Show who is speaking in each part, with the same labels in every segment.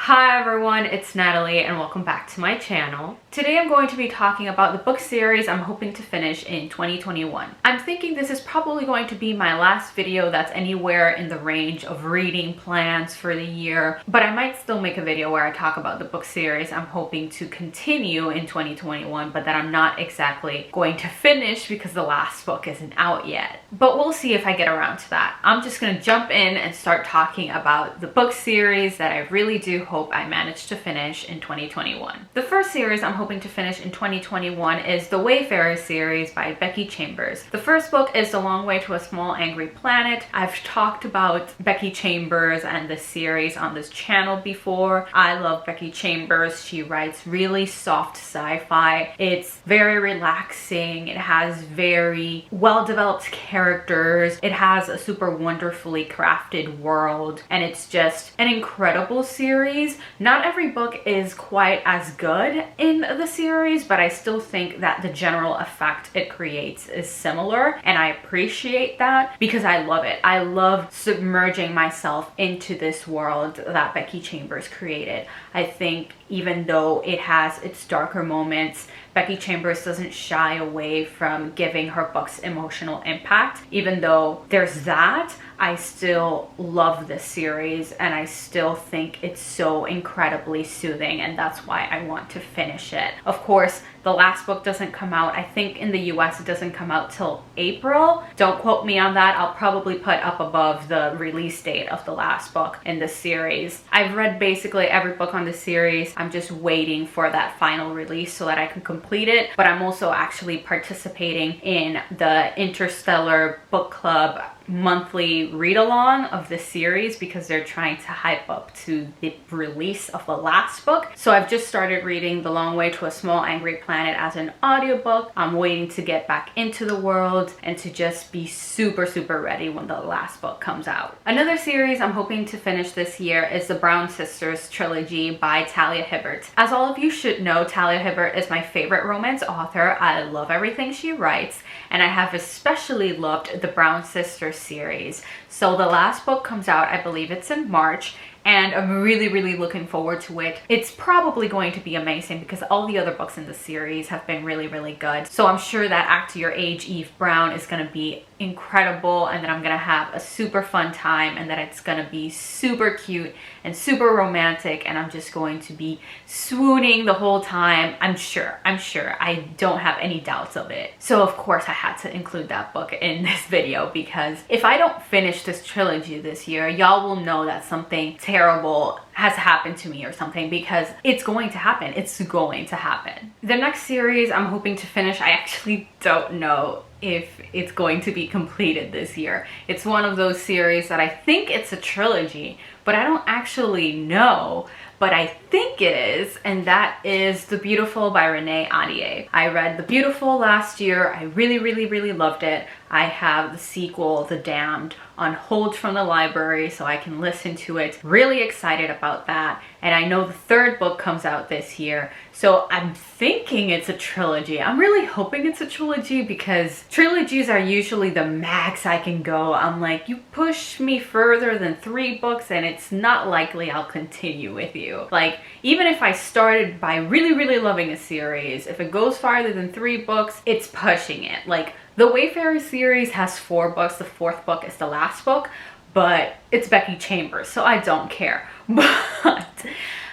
Speaker 1: Hi everyone, it's Natalie and welcome back to my channel. Today I'm going to be talking about the book series I'm hoping to finish in 2021. I'm thinking this is probably going to be my last video that's anywhere in the range of reading plans for the year, but I might still make a video where I talk about the book series I'm hoping to continue in 2021, but that I'm not exactly going to finish because the last book isn't out yet. But we'll see if I get around to that. I'm just gonna jump in and start talking about the book series that I really do hope I manage to finish in 2021. The first series I'm hoping to finish in 2021 is the Wayfarer series by Becky Chambers. The first book is The Long Way to a Small Angry Planet. I've talked about Becky Chambers and the series on this channel before. I love Becky Chambers. She writes really soft sci-fi. It's very relaxing. It has very well-developed characters. It has a super wonderfully crafted world, and it's just an incredible series. Not every book is quite as good in the series, but I still think that the general effect it creates is similar, and I appreciate that because I love it. I love submerging myself into this world that Becky Chambers created. I think even though it has its darker moments, Becky Chambers doesn't shy away from giving her books emotional impact. Even though there's that, I still love this series and I still think it's so incredibly soothing, and that's why I want to finish it. Of course, the last book doesn't come out. I think in the US it doesn't come out till April. Don't quote me on that. I'll probably put up above the release date of the last book in the series. I've read basically every book on the series. I'm just waiting for that final release so that I can complete it. But I'm also actually participating in the Interstellar Book Club monthly read-along of the series because they're trying to hype up to the release of the last book. So I've just started reading The Long Way to a Small Angry Planet as an audiobook. I'm waiting to get back into the world and to just be super ready when the last book comes out. Another series I'm hoping to finish this year is the Brown Sisters Trilogy by Talia Hibbert. As all of you should know, Talia Hibbert is my favorite romance author. I love everything she writes, and I have especially loved the Brown Sisters series. So the last book comes out, I believe it's in March, and I'm really looking forward to it. It's probably going to be amazing because all the other books in the series have been really good. So I'm sure that Act to Your Age Eve Brown is going to be incredible, and that I'm gonna have a super fun time, and that it's gonna be super cute and super romantic, and I'm just going to be swooning the whole time. I'm sure. I don't have any doubts of it. So of course I had to include that book in this video, because if I don't finish this trilogy this year, y'all will know that something terrible has happened to me or something, because it's going to happen. It's going to happen. The next series I'm hoping to finish, I actually don't know if it's going to be completed this year. It's one of those series that I think it's a trilogy, but I don't actually know, but I think it is, and that is The Beautiful by Renee Ahdieh. I read The Beautiful last year. I really loved it. I have the sequel, The Damned, on hold from the library so I can listen to it. Really excited about that. And I know the third book comes out this year, so I'm thinking it's a trilogy. I'm really hoping it's a trilogy because trilogies are usually the max I can go. I'm like, you push me further than 3 books and it's not likely I'll continue with you. Like, even if I started by really loving a series, if it goes farther than 3 books, it's pushing it. Like, the Wayfarer series has 4 books. The 4th book is the last book, but it's Becky Chambers, so I don't care. But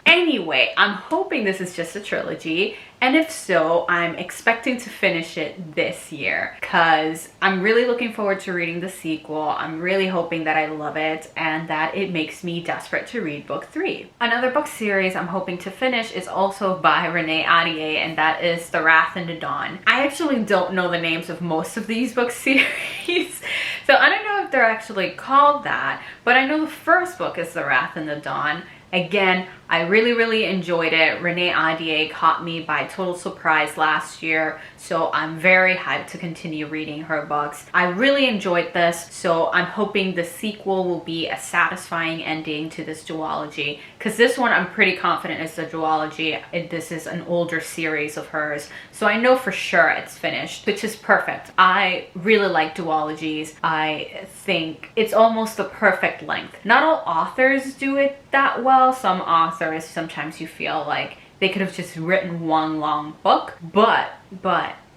Speaker 1: anyway, I'm hoping this is just a trilogy, and if so, I'm expecting to finish it this year because I'm really looking forward to reading the sequel. I'm really hoping that I love it and that it makes me desperate to read book 3. Another book series I'm hoping to finish is also by Renee Ahdieh, and that is The Wrath in the Dawn. I actually don't know the names of most of these book series, so I don't know if they're actually called that, but I know the first book is The Wrath in the Dawn. Again, I really enjoyed it. Renee Ahdieh caught me by total surprise last year, so I'm very hyped to continue reading her books. I really enjoyed this, so I'm hoping the sequel will be a satisfying ending to this duology, because this one I'm pretty confident is a duology. This is an older series of hers, so I know for sure it's finished, which is perfect. I really like duologies. I think it's almost the perfect length. Not all authors do it that well. Some authors, sometimes you feel like they could have just written one long book, but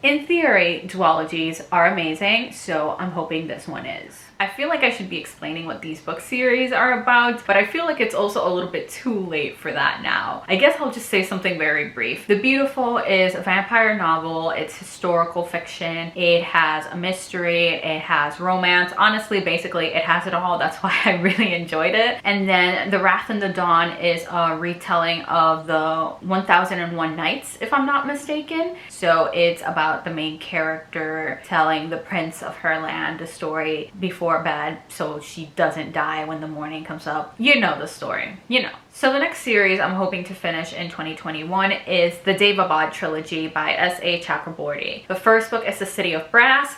Speaker 1: in theory, duologies are amazing, so I'm hoping this one is. I feel like I should be explaining what these book series are about, but I feel like it's also a little bit too late for that now. I guess I'll just say something very brief. The Beautiful is a vampire novel. It's historical fiction. It has a mystery. It has romance. Honestly, basically, it has it all. That's why I really enjoyed it. And then The Wrath and the Dawn is a retelling of the 1001 Nights, if I'm not mistaken. So it's about the main character telling the prince of her land a story before bed so she doesn't die when the morning comes up. You know the story, you know. So the next series I'm hoping to finish in 2021 is the Devabod Trilogy by S.A. Chakraborty. The first book is The City of Brass.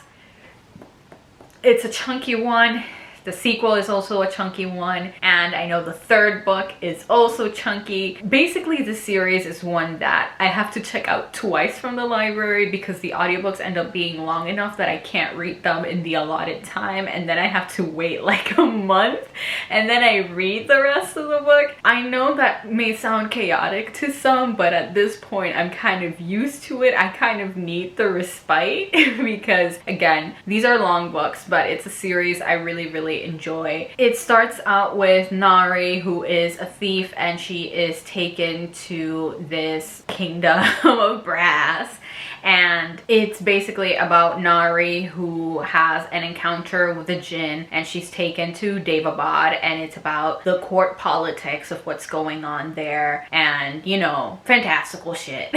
Speaker 1: It's a chunky one. The sequel is also a chunky one, and I know the third book is also chunky. Basically, the series is one that I have to check out twice from the library because the audiobooks end up being long enough that I can't read them in the allotted time, and then I have to wait like a month, and then I read the rest of the book. I know that may sound chaotic to some, but at this point, I'm kind of used to it. I kind of need the respite because, again, these are long books, but it's a series I really enjoy. It starts out with Nari, who is a thief, and she is taken to this kingdom of brass, and it's basically about Nari, who has an encounter with a jinn, and she's taken to Devabod, and it's about the court politics of what's going on there, and you know, fantastical shit.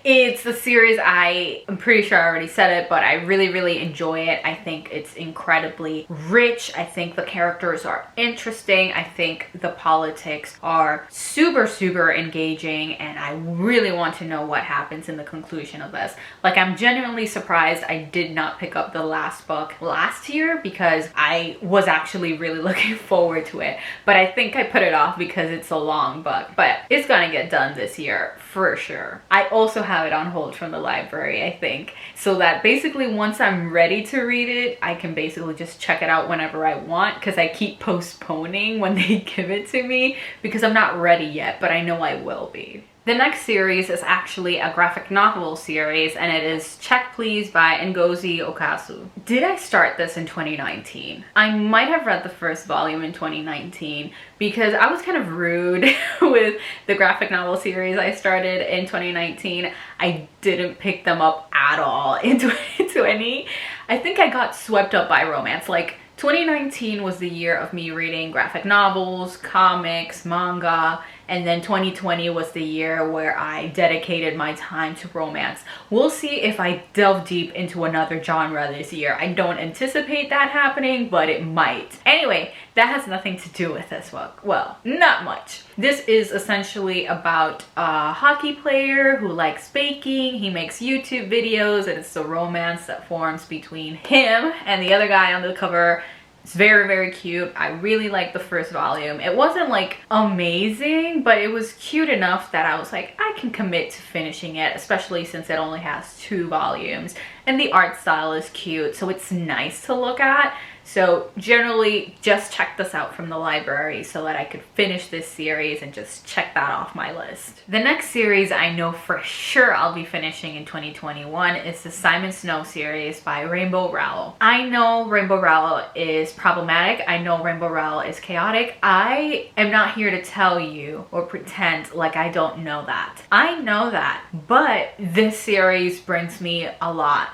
Speaker 1: It's the series, I'm pretty sure I already said it, but I really enjoy it. I think it's incredibly rich. I think the characters are interesting. I think the politics are super engaging, and I really want to know what happens in the conclusion of this. Like, I'm genuinely surprised I did not pick up the last book last year because I was actually really looking forward to it. But I think I put it off because it's a long book. But it's gonna get done this year for sure. I also have it on hold from the library, I think, so that basically once I'm ready to read it, I can basically just check it out whenever I want, because I keep postponing when they give it to me because I'm not ready yet, but I know I will be. The next series is actually a graphic novel series, and it is Check Please by Ngozi Okazu. Did I start this in 2019? I might have read the first volume in 2019 because I was kind of rude with the graphic novel series I started in 2019. I didn't pick them up at all in 2020. I think I got swept up by romance. Like, 2019 was the year of me reading graphic novels, comics, manga, and then 2020 was the year where I dedicated my time to romance. We'll see if I delve deep into another genre this year. I don't anticipate that happening, but it might. Anyway, that has nothing to do with this book. Well, not much. This is essentially about a hockey player who likes baking. He makes YouTube videos, and it's the romance that forms between him and the other guy on the cover. It's very cute. I really liked the first volume. It wasn't like amazing, but it was cute enough that I was like, I can commit to finishing it, especially since it only has 2 volumes. And the art style is cute, so it's nice to look at. So generally, just check this out from the library so that I could finish this series and just check that off my list. The next series I know for sure I'll be finishing in 2021 is the Simon Snow series by Rainbow Rowell. I know Rainbow Rowell is problematic. I know Rainbow Rowell is chaotic. I am not here to tell you or pretend like I don't know that. I know that, but this series brings me a lot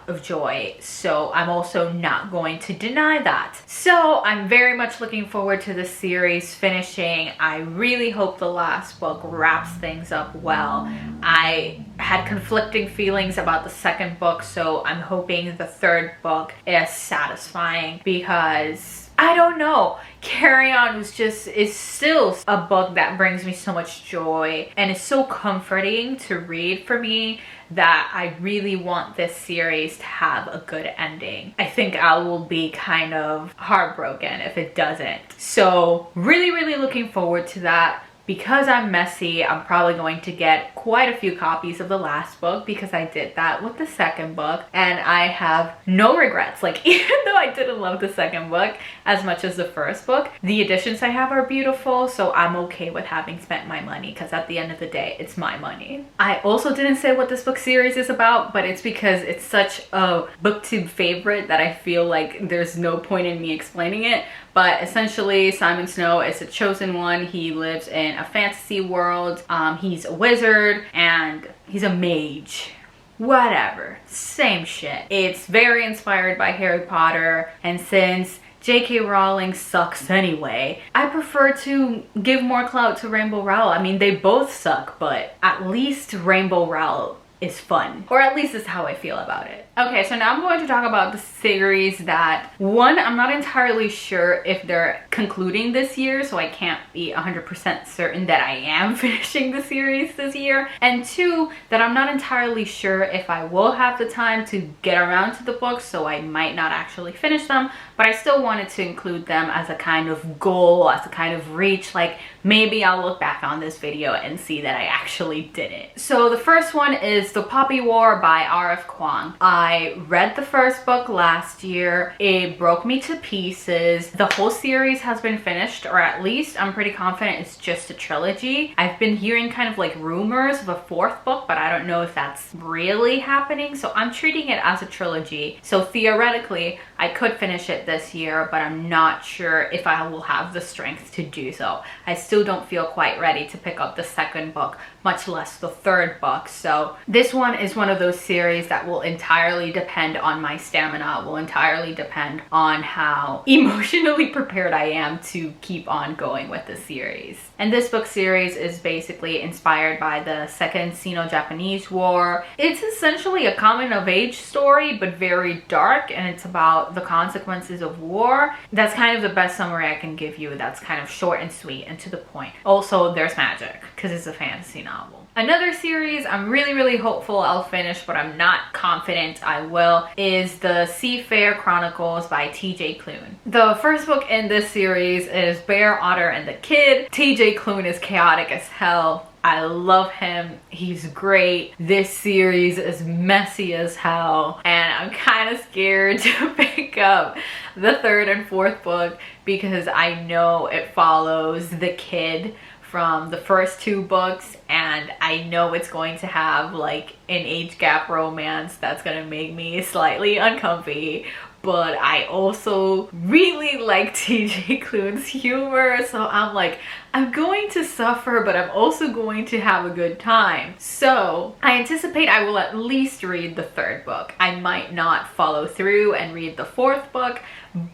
Speaker 1: of joy. So I'm also not going to deny that. So I'm very much looking forward to the series finishing. I really hope the last book wraps things up well. I had conflicting feelings about the second book, so I'm hoping the third book is satisfying because I don't know. Carry On is still a book that brings me so much joy and is so comforting to read for me that I really want this series to have a good ending. I think I will be kind of heartbroken if it doesn't. So really looking forward to that. because I'm messy, I'm probably going to get quite a few copies of the last book because I did that with the second book, and I have no regrets. Like, even though I didn't love the second book as much as the first book, the editions I have are beautiful, so I'm okay with having spent my money because at the end of the day, it's my money. I also didn't say what this book series is about, but it's because it's such a booktube favorite that I feel like there's no point in me explaining it. But essentially, Simon Snow is a chosen one. He lives in a fantasy world. He's a wizard and he's a mage. Whatever, same shit. It's very inspired by Harry Potter, and since J.K. Rowling sucks anyway, I prefer to give more clout to Rainbow Rowell. I mean, they both suck, but at least Rainbow Rowell is fun, or at least is how I feel about it. Okay, so now I'm going to talk about the series that, one, I'm not entirely sure if they're concluding this year, so I can't be 100% certain that I am finishing the series this year, and two, that I'm not entirely sure if I will have the time to get around to the books, so I might not actually finish them, but I still wanted to include them as a kind of goal, as a kind of reach, like maybe I'll look back on this video and see that I actually did it. So the first one is The Poppy War by R.F. Kuang. I read the first book last year. It broke me to pieces. The whole series has been finished, or at least I'm pretty confident it's just a trilogy. I've been hearing kind of like rumors of a fourth book, but I don't know if that's really happening, so I'm treating it as a trilogy. So theoretically, I could finish it this year, but I'm not sure if I will have the strength to do so. I still don't feel quite ready to pick up the second book, much less the third book. So this one is one of those series that will entirely depend on my stamina, will entirely depend on how emotionally prepared I am to keep on going with the series. And this book series is basically inspired by the Second Sino-Japanese War. It's essentially a coming-of-age story, but very dark, and it's about the consequences of war. That's kind of the best summary I can give you. That's kind of short and sweet and to the point. Also, there's magic, because it's a fantasy novel. Another series I'm really hopeful I'll finish, but I'm not confident I will, is the Seafair Chronicles by TJ Klune. The first book in this series is Bear, Otter, and the Kid. TJ Klune is chaotic as hell. I love him. He's great. This series is messy as hell, and I'm kind of scared to pick up the third and fourth book because I know it follows the kid from the first two books, and I know it's going to have like an age gap romance that's gonna make me slightly uncomfy. But I also really like TJ Klune's humor, so I'm like, I'm going to suffer, but I'm also going to have a good time. So I anticipate I will at least read the third book. I might not follow through and read the fourth book,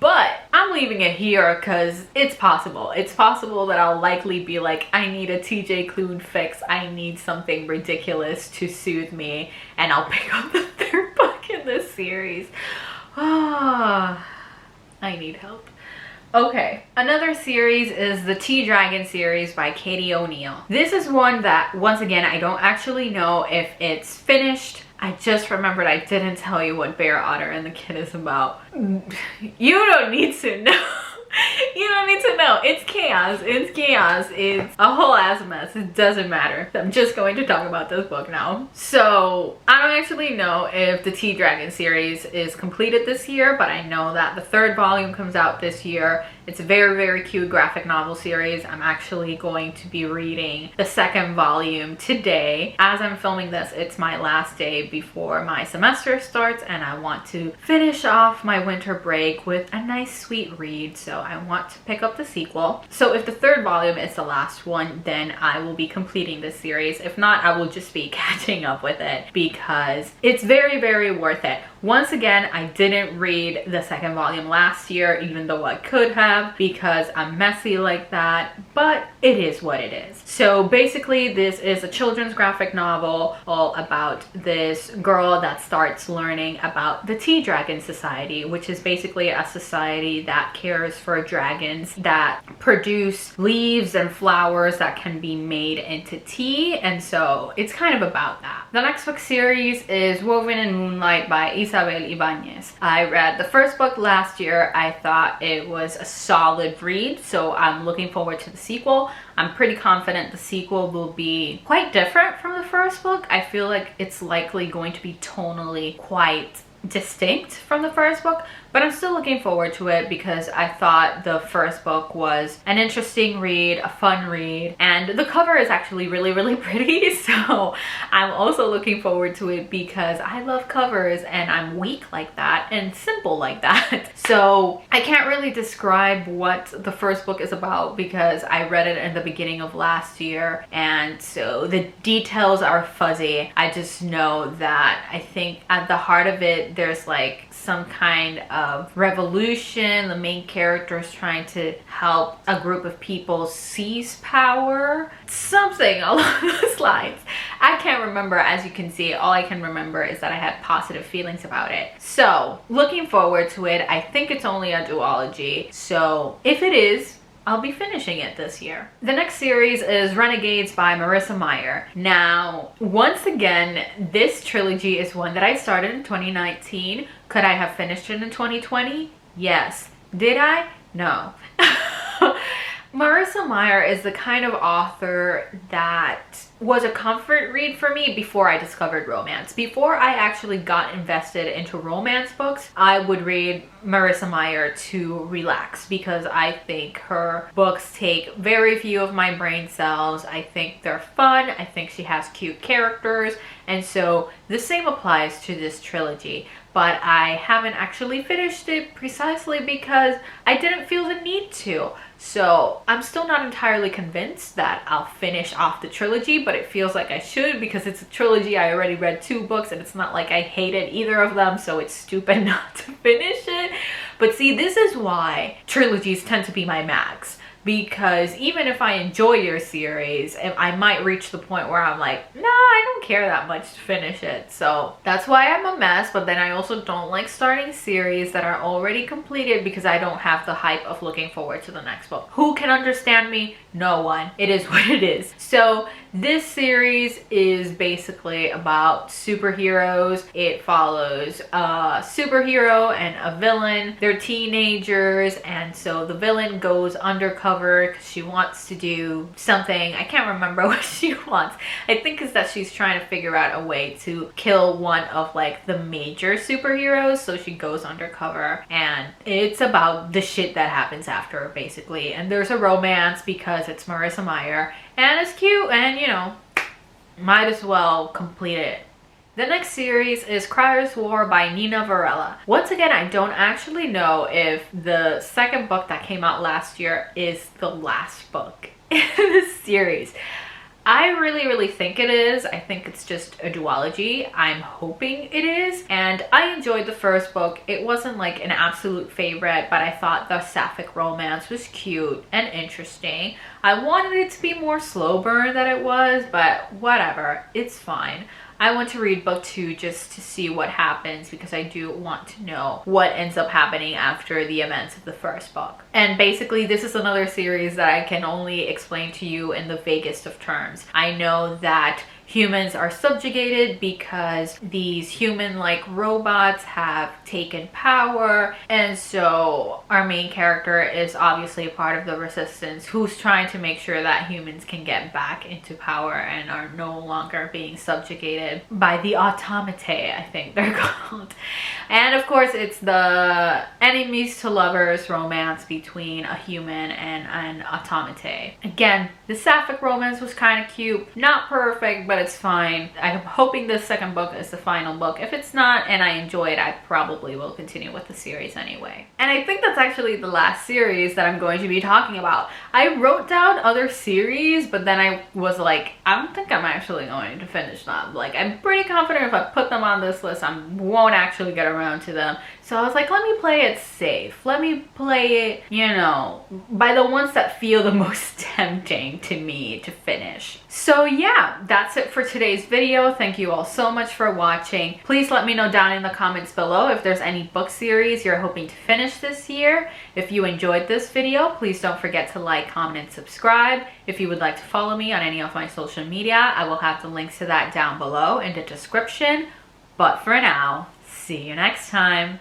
Speaker 1: but I'm leaving it here because it's possible. It's possible that I'll likely be like, I need a TJ Klune fix. I need something ridiculous to soothe me, and I'll pick up the third book in this series. Ah, I need help. Okay, another series is the Tea Dragon series by Katie O'Neill. This is one that, once again, I don't actually know if it's finished. I just remembered I didn't tell you what Bear, Otter, and the Kid is about. You don't need to know. You don't need to know. It's chaos. It's chaos. It's a whole ass mess. It doesn't matter. I'm just going to talk about this book now. So I don't actually know if the Tea Dragon series is completed this year, but I know that the third volume comes out this year. It's a very cute graphic novel series. I'm actually going to be reading the second volume today. As I'm filming this, it's my last day before my semester starts, and I want to finish off my winter break with a nice sweet read, so I want to pick up the sequel. So if the third volume is the last one, then I will be completing this series. If not, I will just be catching up with it because it's very worth it. Once again, I didn't read the second volume last year, even though I could have, because I'm messy like that, but it is what it is. So basically, this is a children's graphic novel all about this girl that starts learning about the Tea Dragon Society, which is basically a society that cares for dragons that produce leaves and flowers that can be made into tea, and so it's kind of about that. The next book series is Woven in Moonlight by Isabel Ibanez. I read the first book last year. I thought it was a solid read, so I'm looking forward to the sequel. I'm pretty confident the sequel will be quite different from the first book. I feel like it's likely going to be tonally quite distinct from the first book, but I'm still looking forward to it because I thought the first book was an interesting read, a fun read, and the cover is actually really pretty, so I'm also looking forward to it because I love covers and I'm weak like that and simple like that. So I can't really describe what the first book is about because I read it in the beginning of last year, and so the details are fuzzy. I just know that I think at the heart of it there's like some kind of revolution. The main character is trying to help a group of people seize power, something along those lines. I can't remember. As you can see, all I can remember is that I had positive feelings about it. So looking forward to it. I think it's only a duology, so if it is, I'll be finishing it this year. The next series is Renegades by Marissa Meyer. Now, once again, this trilogy is one that I started in 2019. Could I have finished it in 2020? Yes. Did I? No. Marissa Meyer is the kind of author that was a comfort read for me before I discovered romance. Before I actually got invested into romance books, I would read Marissa Meyer to relax because I think her books take very few of my brain cells. I think they're fun. I think she has cute characters. And so the same applies to this trilogy. But I haven't actually finished it precisely because I didn't feel the need to. So I'm still not entirely convinced that I'll finish off the trilogy, but it feels like I should because it's a trilogy. I already read 2 books and it's not like I hated either of them, so it's stupid not to finish it. But see, this is why trilogies tend to be my max. Because even if I enjoy your series, I might reach the point where I'm like, nah, I don't care that much to finish it. So that's why I'm a mess. But then I also don't like starting series that are already completed because I don't have the hype of looking forward to the next book. Who can understand me? No one. It is what it is. So this series is basically about superheroes. It follows a superhero and a villain. They're teenagers, and so the villain goes undercover because she wants to do something. I can't remember what she wants. I think it's that she's trying to figure out a way to kill one of like the major superheroes, so she goes undercover, and it's about the shit that happens after basically. And there's a romance because it's Marissa Meyer and it's cute, and you know, might as well complete it. The next series is Criers War by Nina Varela. Once again, I don't actually know if the second book that came out last year is the last book in this series. I really think it is. I think it's just a duology. I'm hoping it is. And I enjoyed the first book. It wasn't like an absolute favorite, but I thought the sapphic romance was cute and interesting. I wanted it to be more slow burn than it was, but whatever. It's fine. I want to read book 2 just to see what happens because I do want to know what ends up happening after the events of the first book. And basically this is another series that I can only explain to you in the vaguest of terms. I know that humans are subjugated because these human-like robots have taken power, and so our main character is obviously a part of the resistance who's trying to make sure that humans can get back into power and are no longer being subjugated by the automatae, I think they're called. And of course it's the enemies to lovers romance between a human and an automatae. Again, the sapphic romance was kind of cute, not perfect, but it's fine. I'm hoping this second book is the final book. If it's not and I enjoy it, I probably will continue with the series anyway. And I think that's actually the last series that I'm going to be talking about. I wrote down other series, but then I was like, I don't think I'm actually going to finish them. Like, I'm pretty confident if I put them on this list, I won't actually get around to them. So I was like, let me play it safe. Let me play it, you know, by the ones that feel the most tempting to me to finish. So yeah, that's it for today's video. Thank you all so much for watching. Please let me know down in the comments below if there's any book series you're hoping to finish this year. If you enjoyed this video, please don't forget to like, comment, and subscribe. If you would like to follow me on any of my social media, I will have the links to that down below in the description. But for now, see you next time.